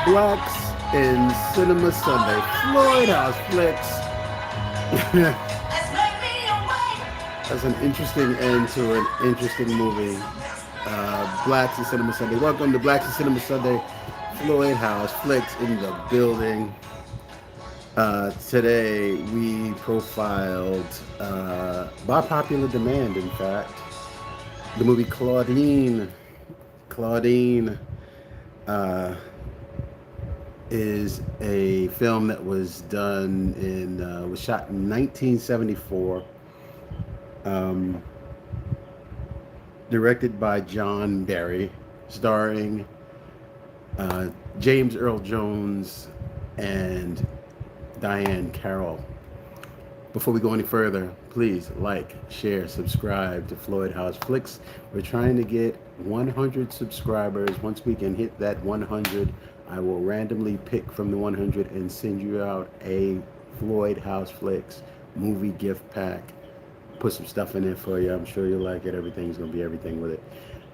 Blacks in Cinema Sunday. Floyd House Flicks. That's an interesting end to an interesting movie. Blacks in Cinema Sunday. Welcome to Blacks in Cinema Sunday. Floyd House Flicks in the building. Today we profiled, by popular demand, in fact, the movie Claudine. Claudine uh, is a film that was done in was shot in 1974, um, directed by John Barry, starring uh, James Earl Jones and Diane Carroll. Before we go any further, please like, share, subscribe to Floyd House Flicks. We're trying to get 100 subscribers. Once we can hit that 100, I will randomly pick from the 100 and send you out a Floyd House Flicks movie gift pack. Put some stuff in there for you. I'm sure you'll like it. Everything's going to be everything with it.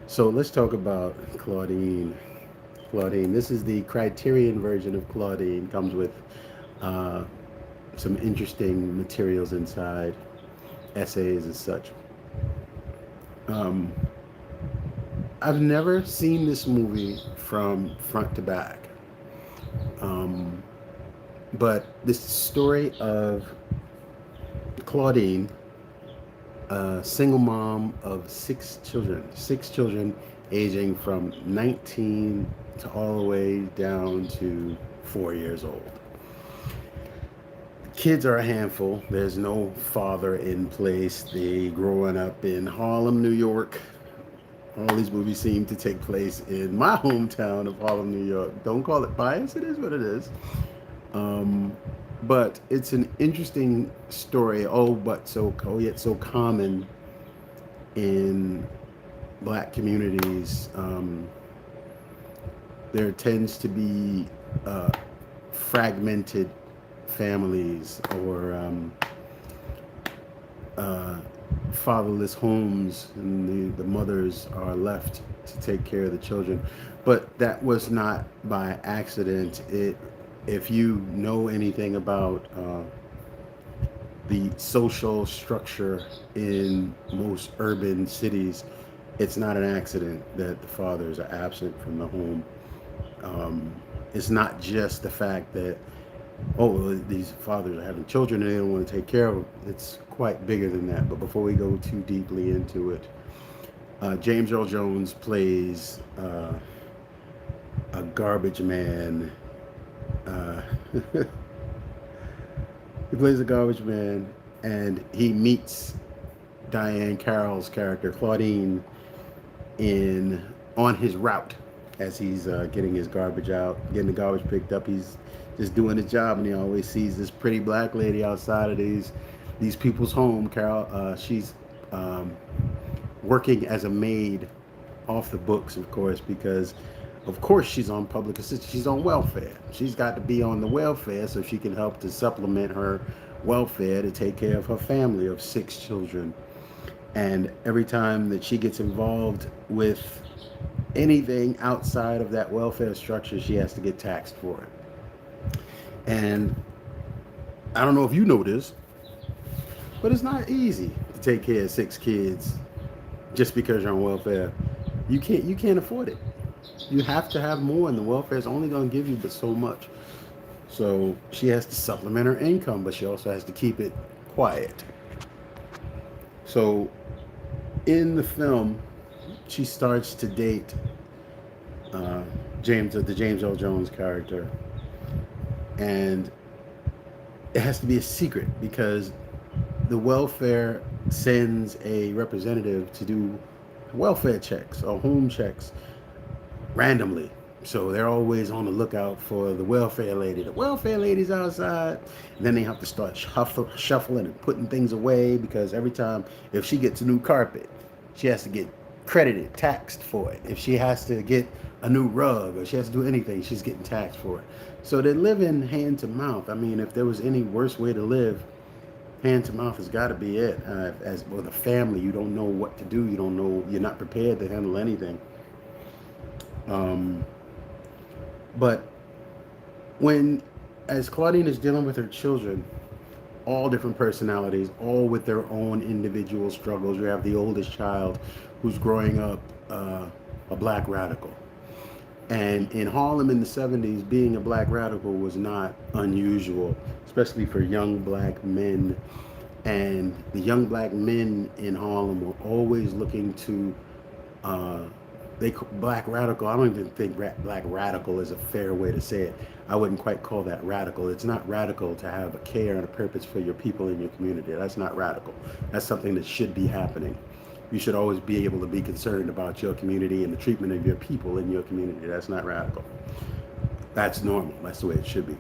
So let's talk about Claudine. Claudine. This is the Criterion version of Claudine. Comes with uh, some interesting materials inside, essays and such. Um, I've never seen this movie from front to back, um, but this story of Claudine, a single mom of six children aging from 19 to all the way down to 4 years old. Kids are a handful. There's no father in place. They growing up in Harlem, New York. All these movies seem to take place in my hometown of Harlem, New York. Don't call it bias. It is what it is. Um, but it's an interesting story. Yet so common in black communities. There tends to be fragmented families or uh, fatherless homes, and the mothers are left to take care of the children. But that was not by accident. If you know anything about the social structure in most urban cities, it's not an accident that the fathers are absent from the home. It's not just the fact that, oh, well, these fathers are having children and they don't want to take care of them. It's quite bigger than that. But before we go too deeply into it, James Earl Jones plays a garbage man. Uh, he plays a garbage man, and he meets Diane Carroll's character Claudine in on his route as he's getting his garbage out, getting the garbage picked up. He's just doing his job, and he always sees this pretty black lady outside of these people's home. Carol, she's working as a maid, off the books, of course, because of course she's on public assistance. She's on welfare. She's got to be on the welfare so she can help to supplement her welfare to take care of her family of six children. And every time that she gets involved with anything outside of that welfare structure, she has to get taxed for it. And I don't know if you know this, but it's not easy to take care of six kids just because you're on welfare. You can't afford it. You have to have more, and the welfare is only going to give you but so much. So she has to supplement her income, but she also has to keep it quiet. So in the film, she starts to date uh, the James Earl Jones character, and it has to be a secret because the welfare sends a representative to do welfare checks or home checks randomly. So they're always on the lookout for the welfare lady. The welfare lady's outside. And then they have to start shuffling and putting things away because every time, if she gets a new carpet, she has to get credited, taxed for it. If she has to get a new rug or she has to do anything, she's getting taxed for it. So they're living hand to mouth. I mean, if there was any worse way to live, hand to mouth has got to be it. As with a family, you don't know what to do. You don't know. You're not prepared to handle anything. But When, as Claudine is dealing with her children, all different personalities, all with their own individual struggles. You have the oldest child who's growing up a black radical. And in Harlem in the 70s, being a black radical was not unusual, especially for young black men. And the young black men in Harlem were always looking to uh, black radical. I don't even think black radical is a fair way to say it. I wouldn't quite call that radical. It's not radical to have a care and a purpose for your people in your community. That's not radical. That's something that should be happening. You should always be able to be concerned about your community and the treatment of your people in your community. That's not radical. That's normal. That's the way it should be.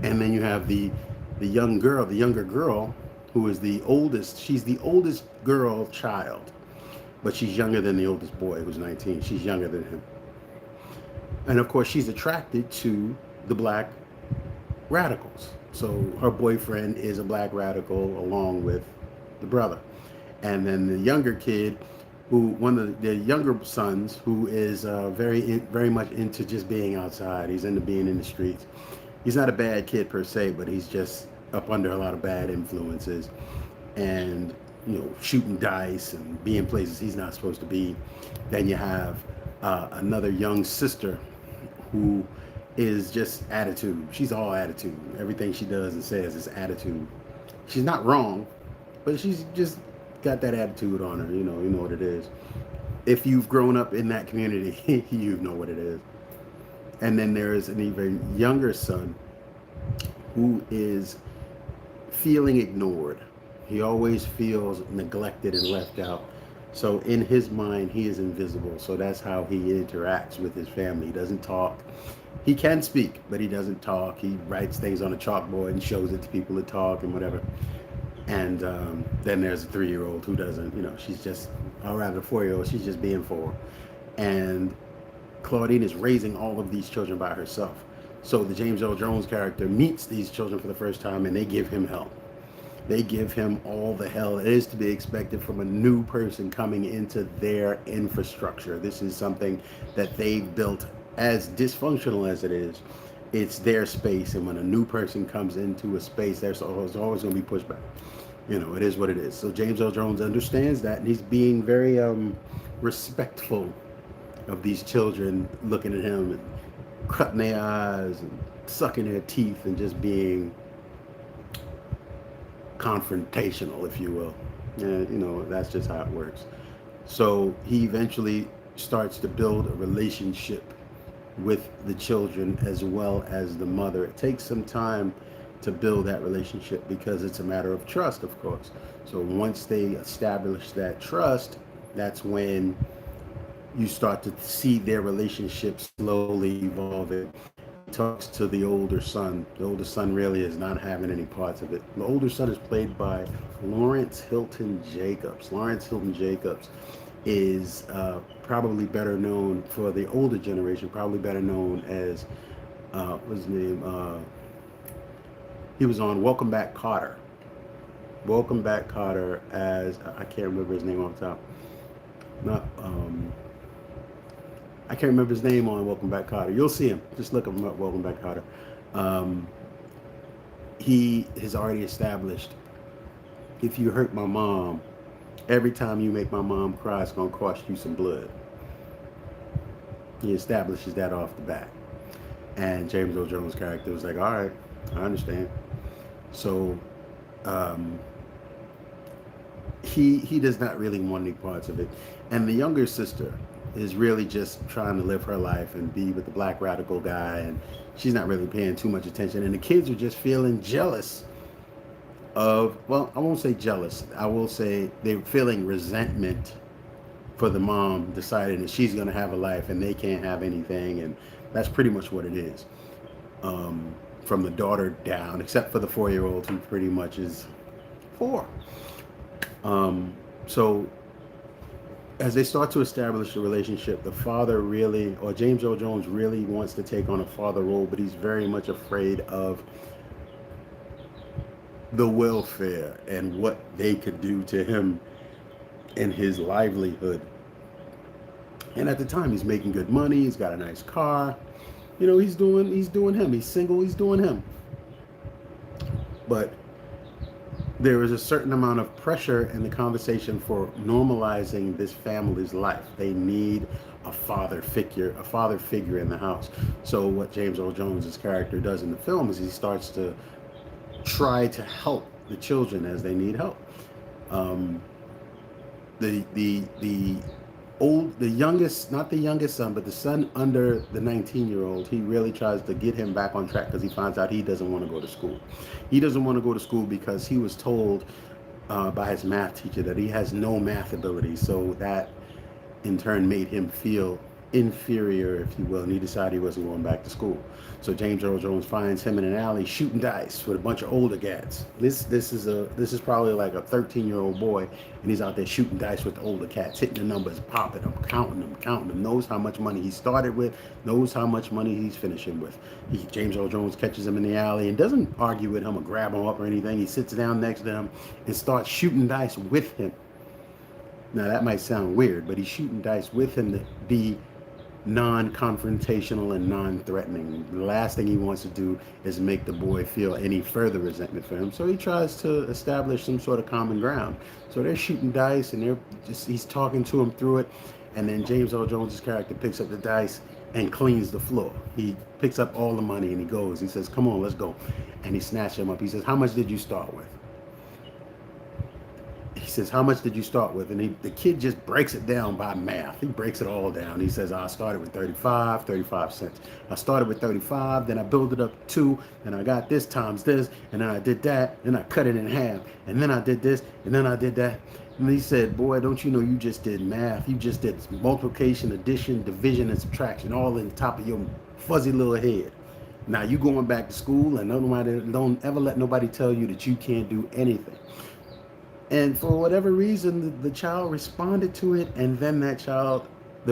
And then you have the young girl, the younger girl, who is the oldest. She's the oldest girl child, but she's younger than the oldest boy, who's 19. She's younger than him. And of course, she's attracted to the black radicals. So her boyfriend is a black radical along with the brother. And then the younger kid, who one of the younger sons, who is very much into just being outside. He's into being in the streets. He's not a bad kid per se, but he's just up under a lot of bad influences, and shooting dice and being places he's not supposed to be. Then you have another young sister who is just attitude. She's all attitude. Everything she does and says is attitude. She's not wrong, but she's just got that attitude on her. You know what it is. If you've grown up in that community, you know what it is. And then there is an even younger son who is feeling ignored. He always feels neglected and left out. So in his mind, he is invisible. So that's how he interacts with his family. He doesn't talk. He can speak, but he doesn't talk. He writes things on a chalkboard and shows it to people to talk and whatever. And then there's a 3-year-old who doesn't, she's just, or rather a 4-year-old, she's just being 4. And Claudine is raising all of these children by herself. So the James Earl Jones character meets these children for the first time, and they give him hell. They give him all the hell it is to be expected from a new person coming into their infrastructure. This is something that they've built, as dysfunctional as it is. It's their space, and when a new person comes into a space, there's always going to be pushback. It is what it is. So James Earl Jones understands that, and he's being very respectful of these children, looking at him and cutting their eyes and sucking their teeth and just being confrontational, if you will. And that's just how it works. So he eventually starts to build a relationship with the children as well as the mother. It takes some time to build that relationship because it's a matter of trust, of course. So once they establish that trust, that's when you start to see their relationship slowly evolving. He talks to the older son. The older son really is not having any parts of it. The older son is played by Lawrence Hilton Jacobs. Lawrence Hilton Jacobs is probably better known for the older generation, probably better known as, what's his name? He was on Welcome Back, Kotter. Welcome Back, Kotter as, I can't remember his name off the top. Not, I can't remember his name on Welcome Back, Kotter. You'll see him. Just look him up, Welcome Back, Kotter. He has already established, if you hurt my mom, every time you make my mom cry, it's going to cost you some blood. He establishes that off the bat. And James Earl Jones' character was like, all right, I understand. So he does not really want any parts of it. And the younger sister is really just trying to live her life and be with the black radical guy, and she's not really paying too much attention. And the kids are just feeling jealous of, well, I won't say jealous. I will say they're feeling resentment for the mom deciding that she's going to have a life and they can't have anything. And that's pretty much what it is. From the daughter down, except for the 4-year-old who pretty much is 4. So as they start to establish a relationship, the father really, or James Earl Jones really wants to take on a father role, but he's very much afraid of the welfare and what they could do to him in his livelihood. And at the time, he's making good money. He's got a nice car. He's doing him. He's single. He's doing him. But there is a certain amount of pressure in the conversation for normalizing this family's life. They need a father figure in the house. So what James Earl Jones's character does in the film is he starts to try to help the children as they need help. Um, the youngest, not the youngest son, but the son under the 19-year-old, he really tries to get him back on track because he finds out he doesn't want to go to school. He doesn't want to go to school because he was told by his math teacher that he has no math ability. So that in turn made him feel inferior, if you will, and he decided he wasn't going back to school. So James Earl Jones finds him in an alley shooting dice with a bunch of older cats. This is probably like a 13-year-old boy, and he's out there shooting dice with the older cats, hitting the numbers, popping them, counting them. Knows how much money he started with, knows how much money he's finishing with. James Earl Jones catches him in the alley and doesn't argue with him or grab him up or anything. He sits down next to him and starts shooting dice with him. Now that might sound weird, but he's shooting dice with him to be non-confrontational and non-threatening. The last thing he wants to do is make the boy feel any further resentment for him. So he tries to establish some sort of common ground. So they're shooting dice and he's talking to him through it. And then James Earl Jones's character picks up the dice and cleans the floor. He picks up all the money and he goes. He says, "Come on, let's go." And he snatches him up. He says, "How much did you start with?" He says, "How much did you start with?" And the kid just breaks it down by math. He breaks it all down. He says, "I started with 35 cents. I started with 35, then I built it up to 2, and I got this times this, and then I did that, then I cut it in half, and then I did this, and then I did that." And he said, "Boy, don't you know you just did math? You just did multiplication, addition, division, and subtraction all in the top of your fuzzy little head. Now you going back to school, and don't ever let nobody tell you that you can't do anything." And for whatever reason, the child responded to it, and then the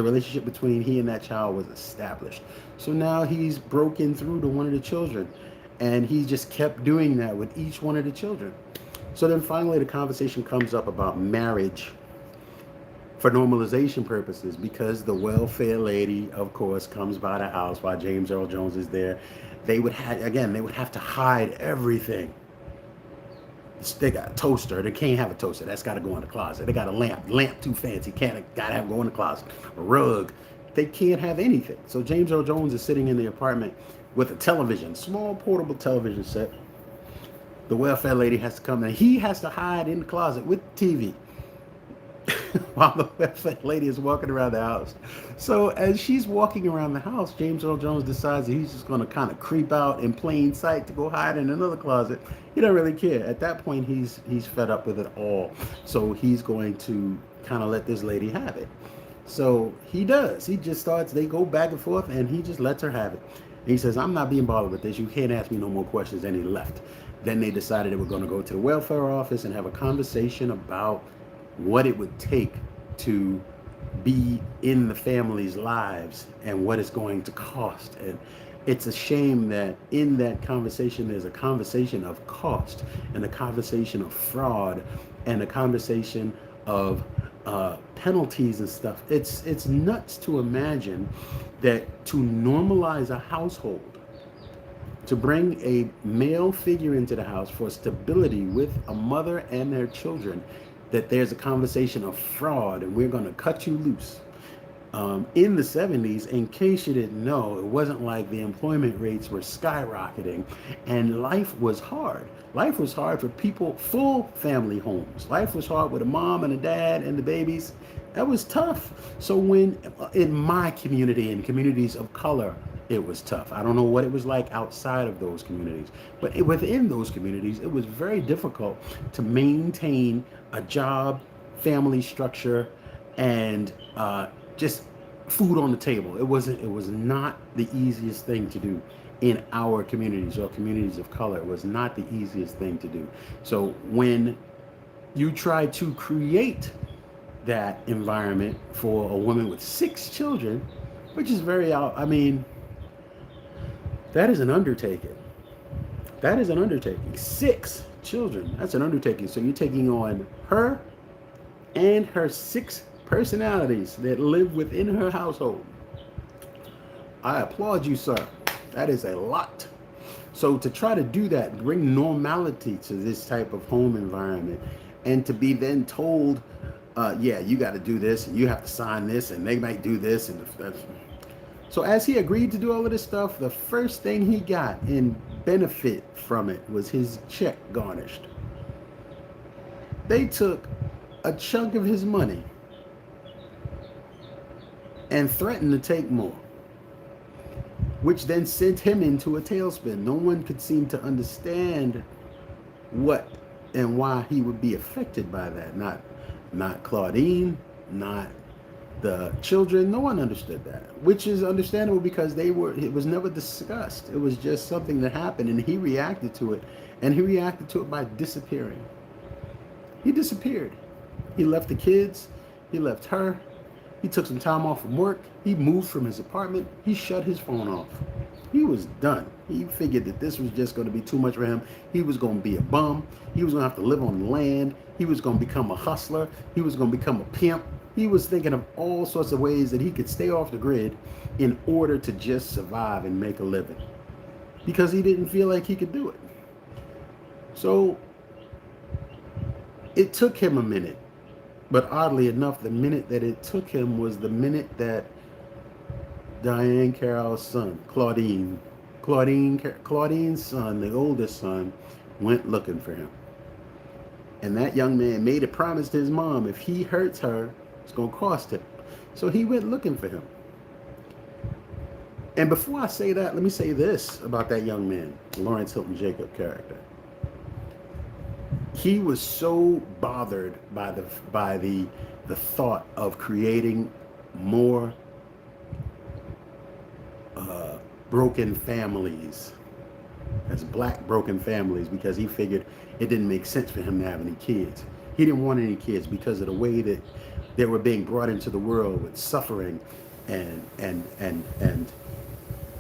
relationship between he and that child was established. So now he's broken through to one of the children, and he just kept doing that with each one of the children. So then finally the conversation comes up about marriage for normalization purposes, because the welfare lady, of course, comes by the house while James Earl Jones is there. They would have to hide everything. They got a toaster. They can't have a toaster. That's got to go in the closet. They got a lamp too fancy. Got to have go in the closet. A rug. They can't have anything. So James Earl Jones is sitting in the apartment with a television, small portable television set. The welfare lady has to come in. He has to hide in the closet with the TV while the welfare lady is walking around the house. So as she's walking around the house, James Earl Jones decides that he's just going to kind of creep out in plain sight to go hide in another closet. He doesn't really care. At that point, he's fed up with it all. So he's going to kind of let this lady have it. So he does. He just starts, they go back and forth, and he just lets her have it. And he says, "I'm not being bothered with this. You can't ask me no more questions." And he left. Then they decided they were going to go to the welfare office and have a conversation about what it would take to be in the family's lives and what it's going to cost. And it's a shame that in that conversation there's a conversation of cost and a conversation of fraud and a conversation of penalties and stuff. It's nuts to imagine that to normalize a household, to bring a male figure into the house for stability with a mother and their children, that there's a conversation of fraud and we're going to cut you loose. In the 70s, in case you didn't know, it wasn't like the employment rates were skyrocketing and life was hard. Life was hard for people, full family homes. Life was hard with a mom and a dad and the babies. That was tough. So when in my community and communities of color, it was tough. I don't know what it was like outside of those communities, but within those communities, it was very difficult to maintain a job, family structure, and just food on the table. It was not the easiest thing to do in our communities or communities of color. It was not the easiest thing to do. So when you try to create that environment for a woman with 6 children, which is that is an undertaking. That is an undertaking. 6 children. That's an undertaking. So you're taking on her and her 6 personalities that live within her household. I applaud you, sir. That is a lot. So to try to do that, bring normality to this type of home environment, and to be then told, yeah, you got to do this, and you have to sign this, and they might do this, and so as he agreed to do all of this stuff, the first thing he got in benefit from it was his check garnished. They took a chunk of his money and threatened to take more, which then sent him into a tailspin. No one could seem to understand what and why he would be affected by that. Not Claudine, not the children. No one understood that, which is understandable because it was never discussed. It was just something that happened, and he reacted to it, and he reacted to it by disappearing. He disappeared. He left the kids, he left her, he took some time off from work, he moved from his apartment, he shut his phone off. He was done. He figured that this was just going to be too much for him. He was going to be a bum. He was going to have to live on the land. He was going to become a hustler. He was going to become a pimp. He was thinking of all sorts of ways that he could stay off the grid in order to just survive and make a living, because he didn't feel like he could do it. So it took him a minute, but oddly enough, the minute that it took him was the minute that Diane Carroll's son, Claudine's son, the oldest son, went looking for him. And that young man made a promise to his mom, if he hurts her, it's going to cost him. So he went looking for him. And before I say that, let me say this about that young man, Lawrence Hilton Jacob character. He was so bothered by the thought of creating more broken families, as black broken families, because he figured it didn't make sense for him to have any kids. He didn't want any kids because of the way that they were being brought into the world with suffering and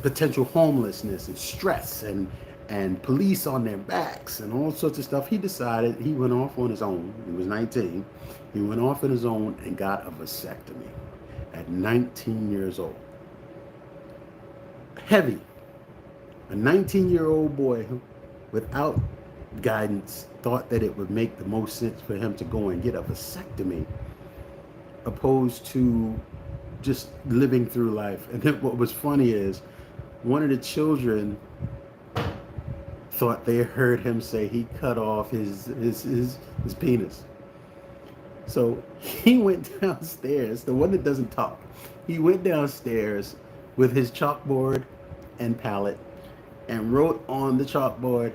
potential homelessness and stress and police on their backs and all sorts of stuff. He decided, he went off on his own. He was 19. He went off on his own and got a vasectomy at 19 years old. Heavy. A 19-year-old boy without guidance thought that it would make the most sense for him to go and get a vasectomy opposed to just living through life. And then what was funny is one of the children thought they heard him say he cut off his penis. So he went downstairs, the one that doesn't talk. He went downstairs with his chalkboard and palette and wrote on the chalkboard,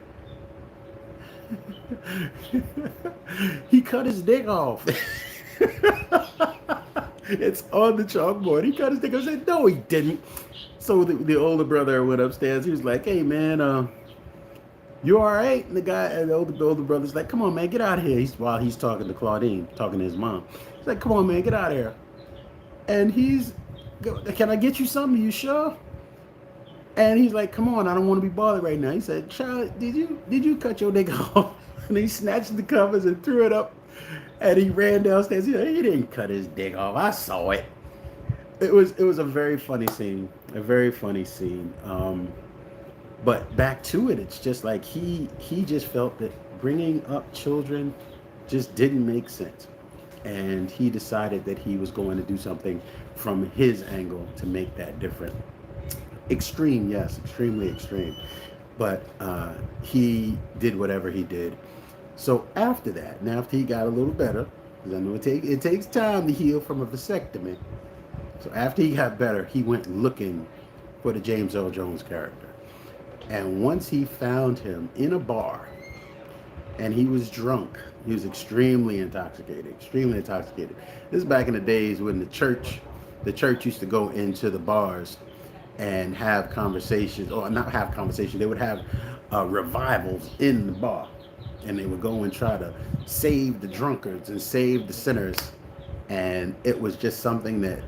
he cut his dick off. It's on the chalkboard. He cut his dick off. I said, no, he didn't. So the older brother went upstairs. He was like, hey, man, you all right? And the older brother's like, come on, man, get out of here. While he's talking to Claudine, talking to his mom. He's like, come on, man, get out of here. And can I get you something? You sure? And he's like, come on, I don't want to be bothered right now. He said, Charlie, did you cut your dick off? And he snatched the covers and threw it up. And he ran downstairs. He said, he didn't cut his dick off. I saw it. It was a very funny scene. A very funny scene. But back to it, it's just like he just felt that bringing up children just didn't make sense. And he decided that he was going to do something from his angle to make that different. Extreme, yes, extremely extreme. But he did whatever he did. So after that, and after he got a little better, because I know it takes time to heal from a vasectomy. So after he got better, he went looking for the James Earl Jones character. And once he found him in a bar, and he was drunk, he was extremely intoxicated. This is back in the days when the church used to go into the bars and have conversations, or not have conversations, they would have revivals in the bar. And they would go and try to save the drunkards and save the sinners. And it was just something that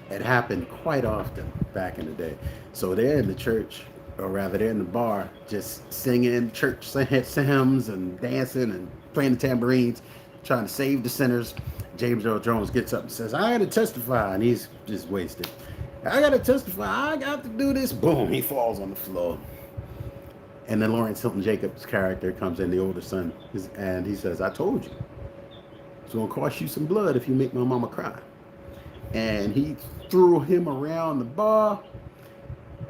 had happened quite often back in the day. So they're in the church, or rather they're in the bar, just singing church hymns and dancing and playing the tambourines, trying to save the sinners. James Earl Jones gets up and says, I had to testify, and he's just wasted. I gotta testify. I got to do this. Boom, he falls on the floor. And then Lawrence Hilton Jacobs' character comes in, the older son, and he says, I told you. It's going to cost you some blood if you make my mama cry. And he threw him around the bar.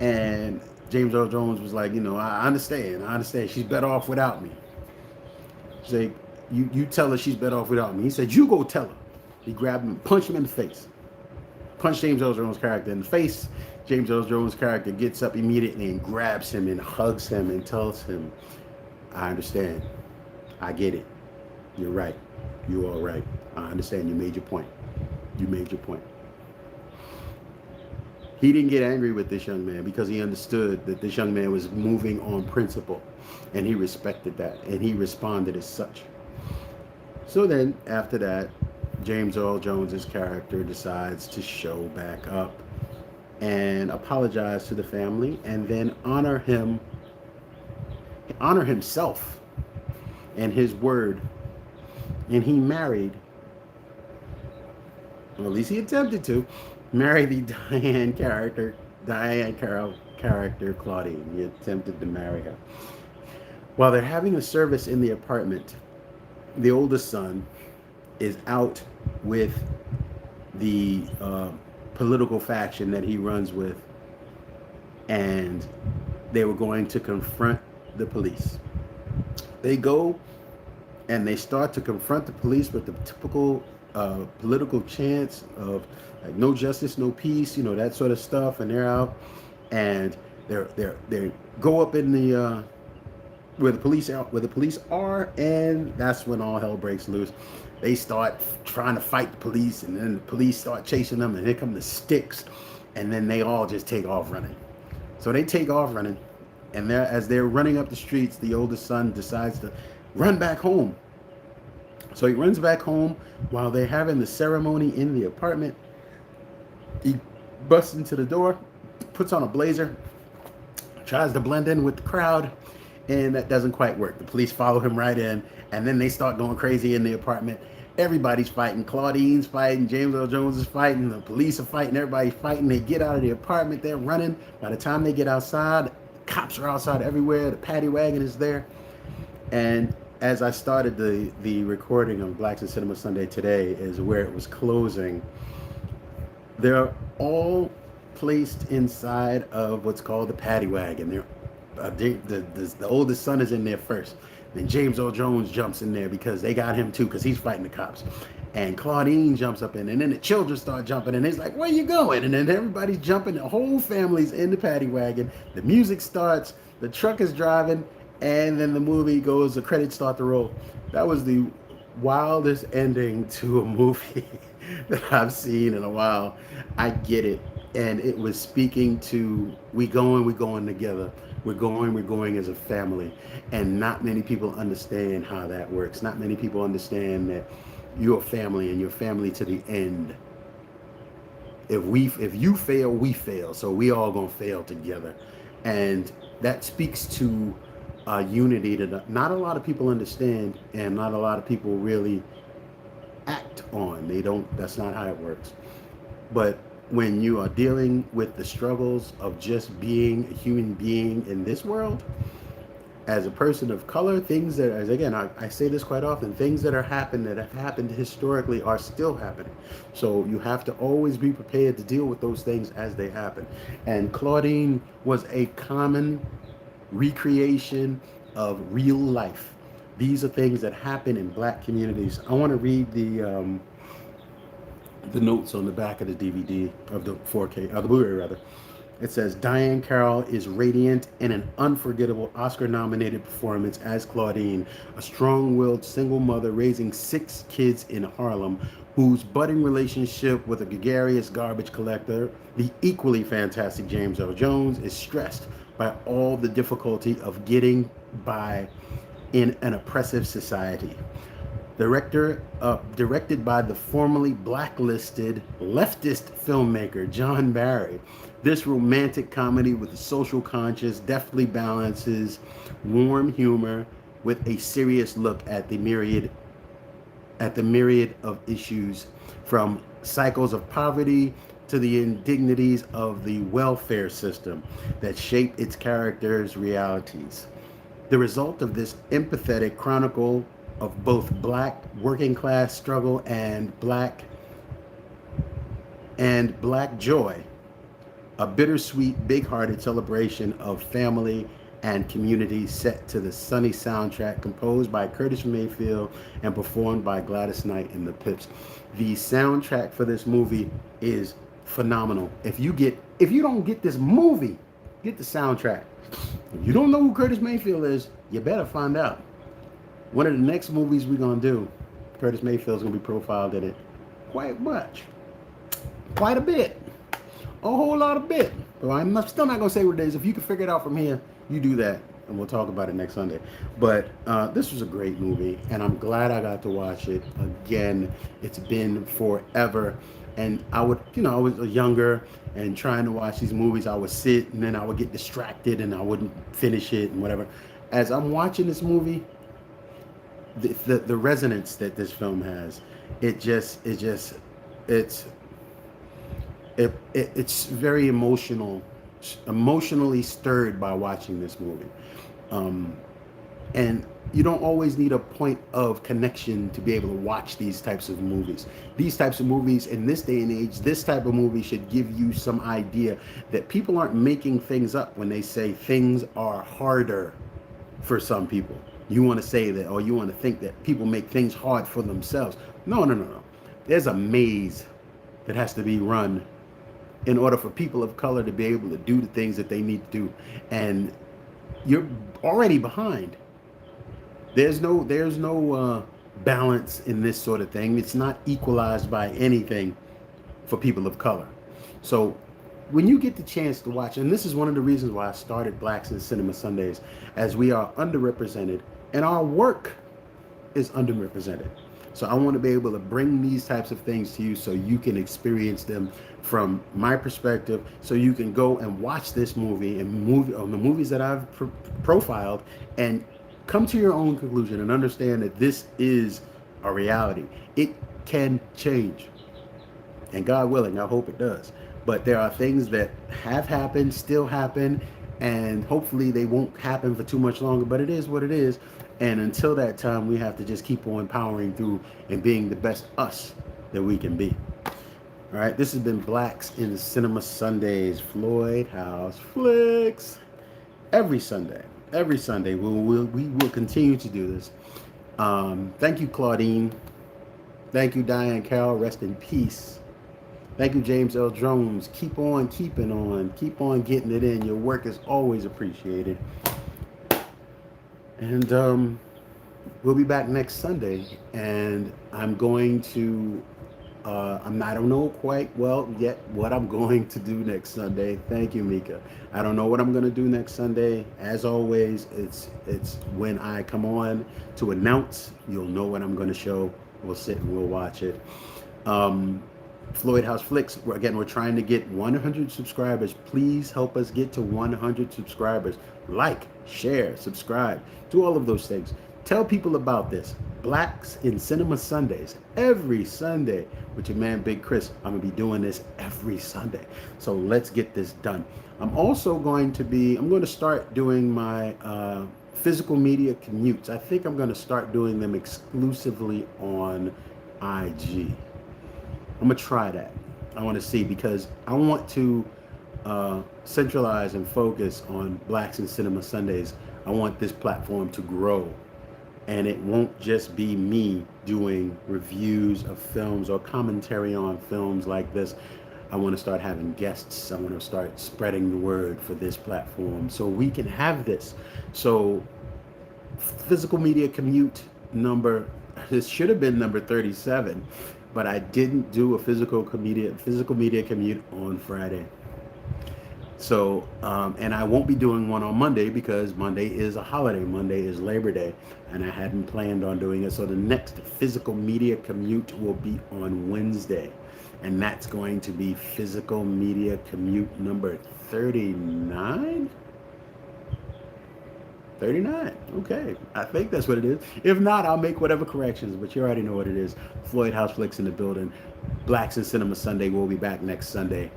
And James Earl Jones was like, I understand. I understand. She's better off without me. He's like, you tell her she's better off without me. He said, you go tell her. He grabbed him, punched him in the face. Punched James Earl Jones' character in the face. James Earl Jones' character gets up immediately and grabs him and hugs him and tells him, I understand. I get it. You're right. You're all right. I understand. You made your point. You made your point. He didn't get angry with this young man because he understood that this young man was moving on principle, and he respected that, and he responded as such. So then, after that, James Earl Jones's character decides to show back up and apologize to the family, and then honor himself and his word. And he married, or at least he attempted to, marry the Diane Carroll character, Claudine. He attempted to marry her. While they're having a service in the apartment, the oldest son is out with the political faction that he runs with, and they were going to confront the police. They go and they start to confront the police with the typical political chants of like no justice, no peace, that sort of stuff. And they're out, and they go up in the where the police are, and that's when all hell breaks loose. They start trying to fight the police, and then the police start chasing them, and here come the sticks, and then they all just take off running. So they take off running, and as they're running up the streets, the oldest son decides to run back home. So he runs back home while they're having the ceremony in the apartment. He busts into the door, puts on a blazer, tries to blend in with the crowd, and that doesn't quite work. The police follow him right in, and then they start going crazy in the apartment. Everybody's fighting. Claudine's fighting. James Earl Jones is fighting. The police are fighting. Everybody's fighting. They get out of the apartment. They're running. By the time they get outside, cops are outside everywhere. The paddy wagon is there. And as I started the recording of Blacks in Cinema Sunday today, is where it was closing. They're all placed inside of what's called the paddy wagon. The oldest son is in there first. Then James Earl Jones jumps in there because they got him too, because he's fighting the cops. And Claudine jumps up in, and then the children start jumping, and it's like, where you going? And then everybody's jumping. The whole family's in the paddy wagon. The music starts. The truck is driving. And then the movie goes, the credits start to roll. That was the wildest ending to a movie that I've seen in a while. I get it. And it was speaking to, we're going together. We're going as a family. And not many people understand how that works. Not many people understand that you're family, and you're family to the end. If you fail, we fail. So we all gonna fail together. And that speaks to unity that not a lot of people understand, and not a lot of people really act on. That's not how it works. But when you are dealing with the struggles of just being a human being in this world, as a person of color, things that, as again, I say this quite often, things that have happened historically are still happening. So you have to always be prepared to deal with those things as they happen. And Claudine was a common recreation of real life. These are things that happen in Black communities. I want to read the notes on the back of the DVD, of the 4K, of the Blu-ray rather. It says, Diane Carroll is radiant in an unforgettable Oscar-nominated performance as Claudine, a strong-willed single mother raising 6 kids in Harlem, whose budding relationship with a gregarious garbage collector, the equally fantastic James Earl Jones, is stressed by all the difficulty of getting by in an oppressive society. Directed by the formerly blacklisted leftist filmmaker John Barry, this romantic comedy with a social conscience deftly balances warm humor with a serious look at the myriad of issues, from cycles of poverty to the indignities of the welfare system that shape its characters' realities. The result of this empathetic chronicle of both black working class struggle and black joy, a bittersweet, big-hearted celebration of family and community set to the sunny soundtrack composed by Curtis Mayfield and performed by Gladys Knight and the Pips. The soundtrack for this movie is phenomenal. If you don't get this movie, get the soundtrack. If you don't know who Curtis Mayfield is, you better find out. One of the next movies we're gonna do, Curtis Mayfield's gonna be profiled in it quite much, quite a bit, a whole lot of bit. So I'm still not gonna say what it is. If you can figure it out from here, you do that, and we'll talk about it next Sunday. But this was a great movie, and I'm glad I got to watch it again. It's been forever, and I was younger and trying to watch these movies. I would sit, and then I would get distracted, and I wouldn't finish it, and whatever. As I'm watching this movie, the resonance that this film has, it's very emotionally stirred by watching this movie. And you don't always need a point of connection to be able to watch these types of movies. These types of movies in this day and age, this type of movie should give you some idea that people aren't making things up when they say things are harder for some people. You want to say that, or you want to think that people make things hard for themselves. No, no, no, no. There's a maze that has to be run in order for people of color to be able to do the things that they need to do. And you're already behind. There's no balance in this sort of thing. It's not equalized by anything for people of color. So when you get the chance to watch, and this is one of the reasons why I started Blacks in Cinema Sundays, as we are underrepresented and our work is underrepresented. So I want to be able to bring these types of things to you so you can experience them from my perspective, so you can go and watch this movie and the movies that I've profiled and come to your own conclusion and understand that this is a reality. It can change. And God willing, I hope it does. But there are things that have happened, still happen, and hopefully they won't happen for too much longer, but it is what it is. And until that time, we have to just keep on powering through and being the best us that we can be. All right, this has been Blacks in Cinema Sundays, Floyd House Flicks. Every Sunday, we will continue to do this. Thank you, Claudine. Thank you, Diane Carroll. Rest in peace. Thank you, James L. Jones. Keep on keeping on. Keep on getting it in. Your work is always appreciated. And we'll be back next Sunday. And I'm going to, I don't know quite well yet what I'm going to do next Sunday. Thank you, Mika. I don't know what I'm going to do next Sunday. As always, it's when I come on to announce, you'll know what I'm going to show. We'll sit and we'll watch it. Floyd House Flicks, again, we're trying to get 100 subscribers. Please help us get to 100 subscribers. Like, share, subscribe, do all of those things. Tell people about this. Blacks in Cinema Sundays, every Sunday with your man Big Chris. I'm going to be doing this every Sunday. So let's get this done. I'm going to start doing my physical media commutes. I think I'm going to start doing them exclusively on IG. I'm going to try that. I want to see, because I want to centralize and focus on Blacks in Cinema Sundays. I want this platform to grow. And it won't just be me doing reviews of films or commentary on films like this. I want to start having guests. I want to start spreading the word for this platform so we can have this. So physical media commute number, this should have been number 37, but I didn't do a physical media commute on Friday. So, and I won't be doing one on Monday because Monday is a holiday. Monday is Labor Day, and I hadn't planned on doing it. So the next physical media commute will be on Wednesday, and that's going to be physical media commute number 39. 39. Okay. I think that's what it is. If not, I'll make whatever corrections, but you already know what it is. Floyd House Flicks in the building. Blacks in Cinema Sunday. We'll be back next Sunday.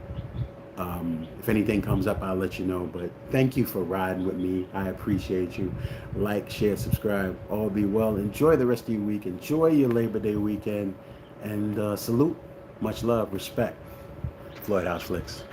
If anything comes up, I'll let you know. But thank you for riding with me. I appreciate you. Like, share, subscribe. All be well. Enjoy the rest of your week. Enjoy your Labor Day weekend. And salute. Much love. Respect. Floyd House Flicks.